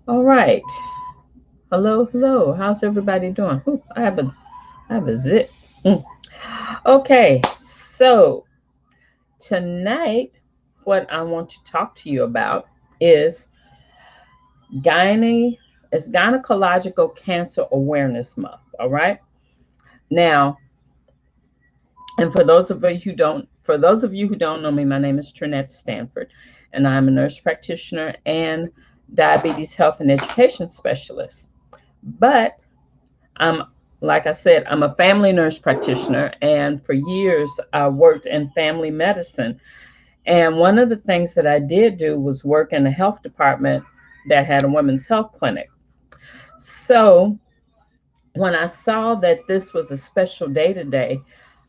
All right. Hello, hello. How's everybody doing? Ooh, I have a zit. Mm. Okay, so tonight, what I want to talk to you about is gyne is Gynecological Cancer Awareness Month. All right. Now, and for those of you who don't know me, my name is Trinette Stanford, and I'm a nurse practitioner and diabetes health and education specialist. But I'm, like I said, I'm a family nurse practitioner, and for years I worked in family medicine. And one of the things that I did do was work in a health department that had a women's health clinic. So when I saw that this was a special day today,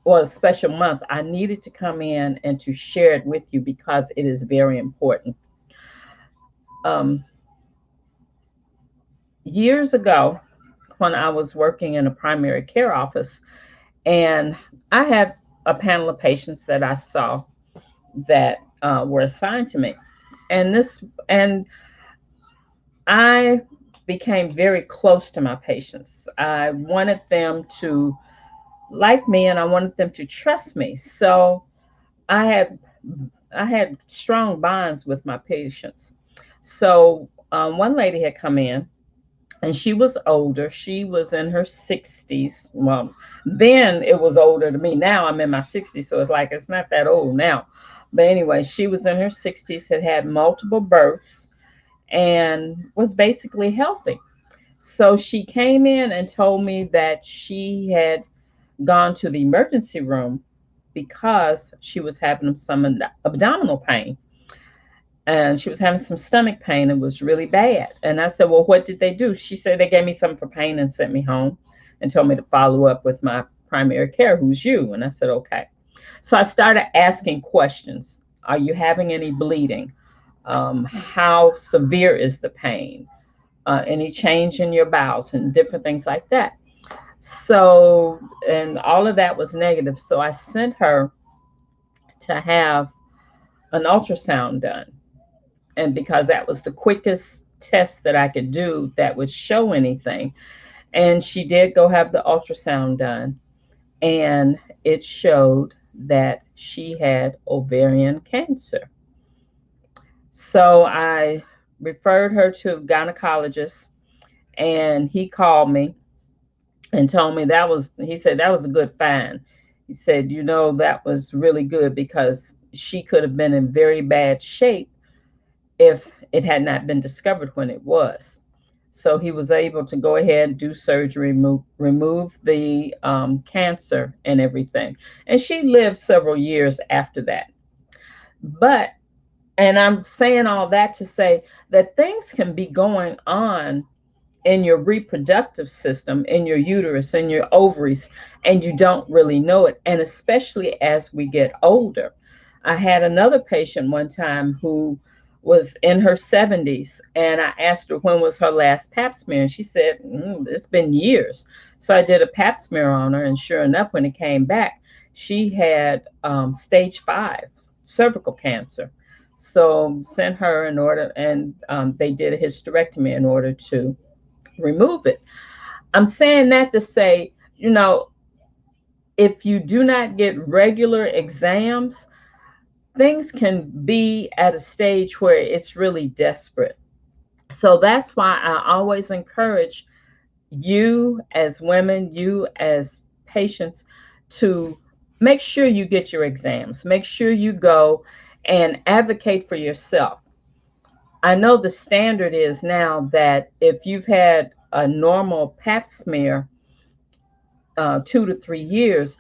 or a special month, I needed to come in and to share it with you because it is very important. Um, Years ago, when I was working in a primary care office, and I had a panel of patients that I saw that were assigned to me, and I became very close to my patients. I wanted them to like me, and I wanted them to trust me. So I had I had strong bonds with my patients. So one lady had come in, and she was older. She was in her 60s. Well, then it was older to me. Now I'm in my 60s, so it's like it's not that old now. But anyway, she was in her 60s, had had multiple births, and was basically healthy. So she came in and told me that she had gone to the emergency room because she was having some abdominal pain, and she was having some stomach pain. It was really bad. And I said, well, what did they do? She said they gave me something for pain and sent me home and told me to follow up with my primary care, who's you. And I said, okay. So I started asking questions. Are you having any bleeding? How severe is the pain? Any change in your bowels and different things like that. So, and all of that was negative. So I sent her to have an ultrasound done. And because that was the quickest test that I could do that would show anything. And she did go have the ultrasound done, and it showed that she had ovarian cancer. So I referred her to a gynecologist, and he called me and told me he said that was a good find. He said, that was really good because she could have been in very bad shape if it had not been discovered when it was. So he was able to go ahead and do surgery, remove the cancer and everything. And she lived several years after that. But, and I'm saying all that to say that things can be going on in your reproductive system, in your uterus, in your ovaries, and you don't really know it. And especially as we get older. I had another patient one time who was in her 70s, and I asked her when was her last Pap smear, and she said, it's been years. So I did a Pap smear on her, and sure enough, when it came back, she had stage 5 cervical cancer. So sent her in order, and they did a hysterectomy in order to remove it. I'm saying that to say, if you do not get regular exams, things can be at a stage where it's really desperate. So that's why I always encourage you as women, you as patients, to make sure you get your exams. Make sure you go and advocate for yourself. I know the standard is now that if you've had a normal Pap smear 2 to 3 years,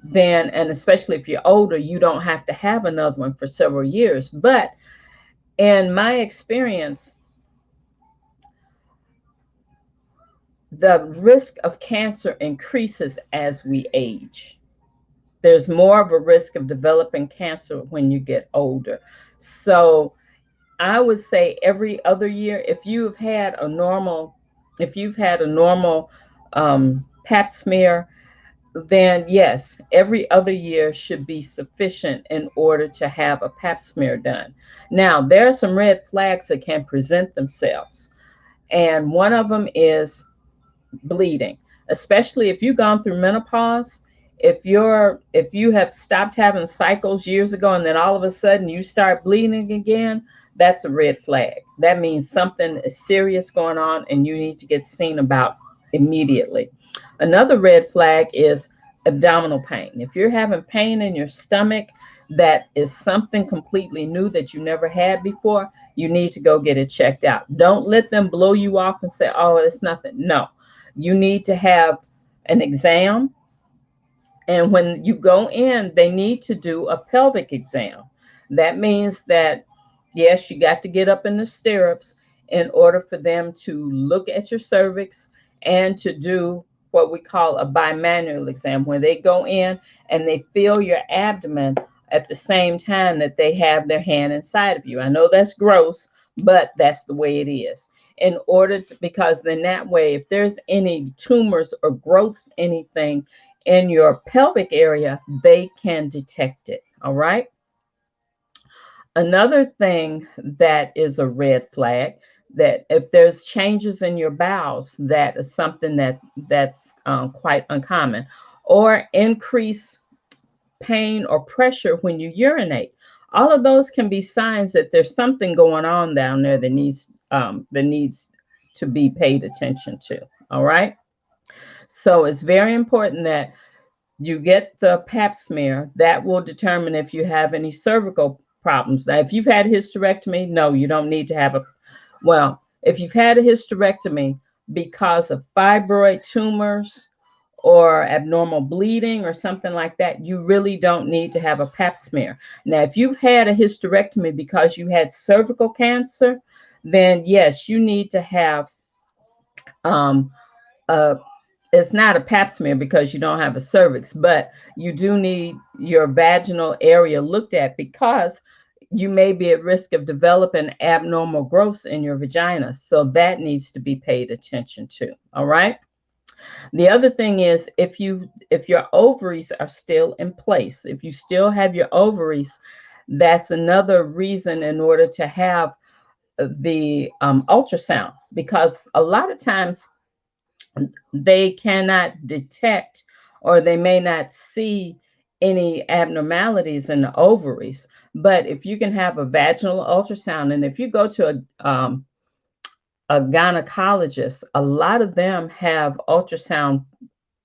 then, and especially if you're older, you don't have to have another one for several years. But in my experience, the risk of cancer increases as we age. There's more of a risk of developing cancer when you get older. So I would say every other year, if you've had a normal Pap smear, then yes, every other year should be sufficient in order to have a Pap smear done. Now, there are some red flags that can present themselves, And one of them is bleeding, especially if you've gone through menopause. If you have stopped having cycles years ago and then all of a sudden you start bleeding again, that's a red flag. That means something is serious going on and you need to get seen about immediately. Another red flag is abdominal pain. If you're having pain in your stomach that is something completely new that you never had before, you need to go get it checked out. Don't let them blow you off and say, oh, it's nothing. No, you need to have an exam. And when you go in, they need to do a pelvic exam. That means that, yes, you got to get up in the stirrups in order for them to look at your cervix and to do what we call a bimanual exam, where they go in and they feel your abdomen at the same time that they have their hand inside of you. I know that's gross, but that's the way it is. In order to, because then that way, if there's any tumors or growths, anything in your pelvic area, they can detect it. All right. Another thing that is a red flag, that if there's changes in your bowels, that is something that's quite uncommon, or increased pain or pressure when you urinate. All of those can be signs that there's something going on down there that needs to be paid attention to. All right. So it's very important that you get the Pap smear. That will determine if you have any cervical problems. Now, if you've had a hysterectomy, no, you don't need to have a, well, if you've had a hysterectomy because of fibroid tumors or abnormal bleeding or something like that, you really don't need to have a Pap smear. Now, if you've had a hysterectomy because you had cervical cancer, then yes, you need to have um, a, it's not a pap smear because you don't have a cervix, but you do need your vaginal area looked at because you may be at risk of developing abnormal growths in your vagina. So that needs to be paid attention to. All right. The other thing is if your ovaries are still in place, if you still have your ovaries, that's another reason in order to have the ultrasound, because a lot of times they cannot detect or they may not see any abnormalities in the ovaries. But if you can have a vaginal ultrasound, and if you go to a gynecologist, a lot of them have ultrasound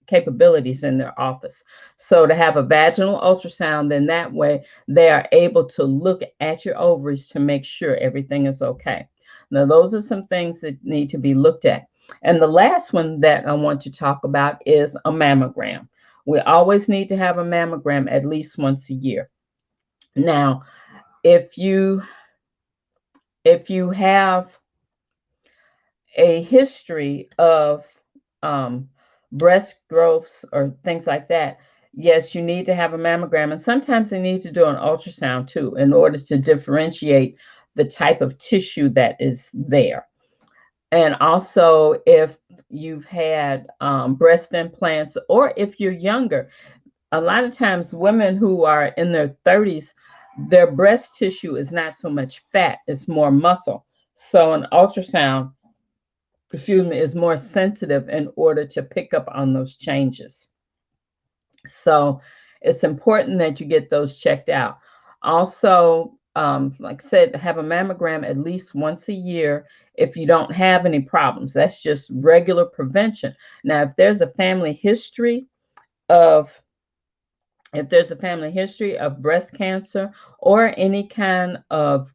capabilities in their office. So to have a vaginal ultrasound, then that way they are able to look at your ovaries to make sure everything is okay. Now, those are some things that need to be looked at. And the last one that I want to talk about is a mammogram. We always need to have a mammogram at least once a year. Now, if you have a history of um, breast growths or things like that, yes, you need to have a mammogram. And sometimes they need to do an ultrasound too in order to differentiate the type of tissue that is there. And also, if you've had breast implants or if you're younger, a lot of times women who are in their 30s, their breast tissue is not so much fat, it's more muscle. So an ultrasound, excuse me, is more sensitive in order to pick up on those changes. So it's important that you get those checked out. Also, like I said, have a mammogram at least once a year if you don't have any problems. That's just regular prevention. Now, of if there's a family history of breast cancer or any kind of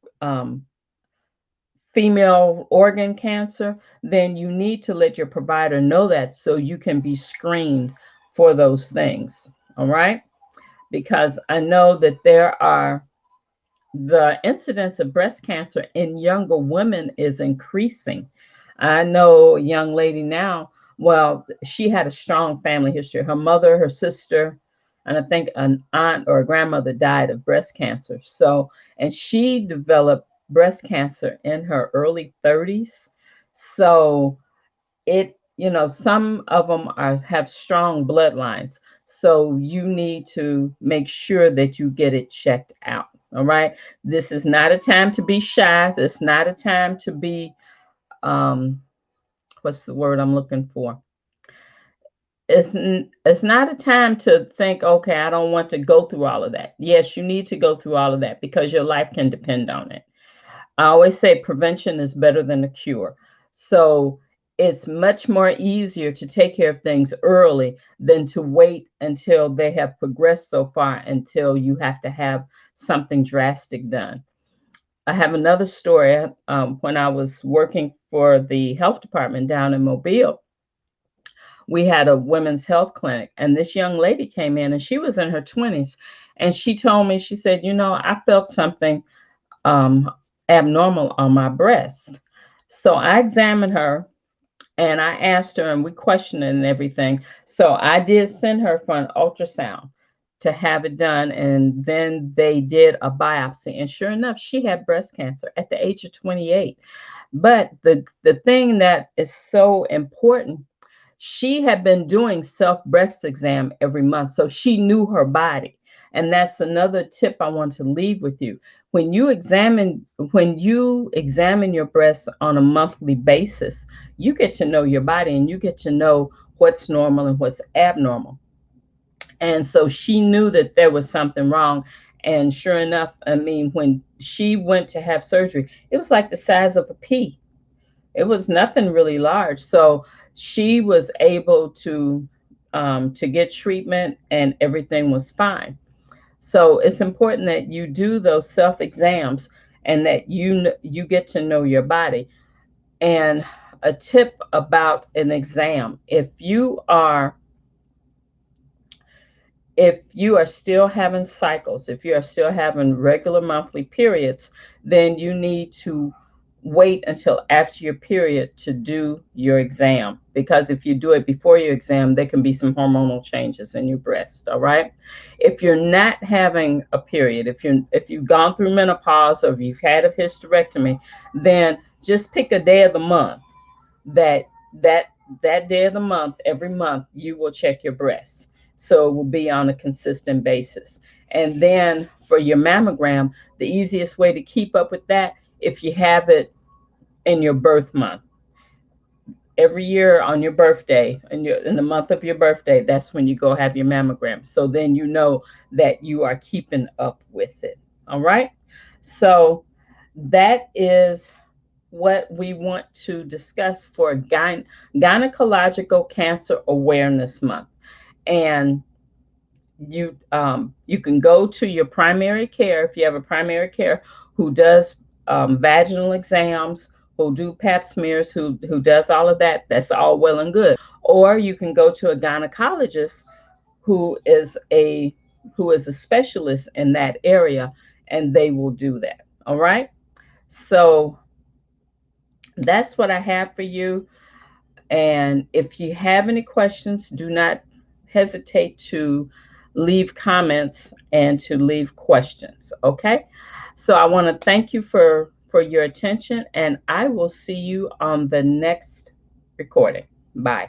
female organ cancer, then you need to let your provider know that so you can be screened for those things. All right. Because I know that the incidence of breast cancer in younger women is increasing. I know a young lady now, well, she had a strong family history. Her mother, her sister, and I think an aunt or a grandmother died of breast cancer. So, and she developed breast cancer in her early 30s. So some of them have strong bloodlines. So you need to make sure that you get it checked out. All right. This is not a time to be shy. It's not a time to be what's the word I'm looking for? It's not a time to think, okay, I don't want to go through all of that. Yes, you need to go through all of that because your life can depend on it. I always say prevention is better than a cure. So it's much more easier to take care of things early than to wait until they have progressed so far until you have to have something drastic done. I have another story. When I was working for the health department down in Mobile, we had a women's health clinic, and this young lady came in, and she was in her 20s, and she told me, she said, I felt something um, abnormal on my breast. So I examined her and I asked her, and we questioned it and everything. So I did send her for an ultrasound to have it done, and then they did a biopsy, and sure enough, she had breast cancer at the age of 28. But the thing that is so important, she had been doing self breast exam every month, so she knew her body. And that's another tip I want to leave with you. When you examine your breasts on a monthly basis, you get to know your body and you get to know what's normal and what's abnormal. And so she knew that there was something wrong. And sure enough, I mean, when she went to have surgery, it was like the size of a pea. It was nothing really large. So she was able to get treatment and everything was fine. So it's important that you do those self exams and that you get to know your body. And a tip about an exam: if you are still having cycles, if you are still having regular monthly periods, then you need to wait until after your period to do your exam. Because if you do it before your exam, there can be some hormonal changes in your breast. All right. If you're not having a period, if you've gone through menopause or if you've had a hysterectomy, then just pick a day of the month that that that day of the month, every month you will check your breasts, so it will be on a consistent basis. And then for your mammogram, the easiest way to keep up with that, if you have it in your birth month, every year on your birthday, in the month of your birthday, that's when you go have your mammogram, so then you know that you are keeping up with it. All right. So that is what we want to discuss for Gynecological Cancer Awareness Month. And you can go to your primary care, if you have a primary care who does vaginal exams, who do Pap smears, who does all of that. That's all well and good. Or you can go to a gynecologist who is a specialist in that area, and they will do that. All right. So that's what I have for you. And if you have any questions, do not hesitate to leave comments and to leave questions. Okay. So I want to thank you for your attention, and I will see you on the next recording. Bye.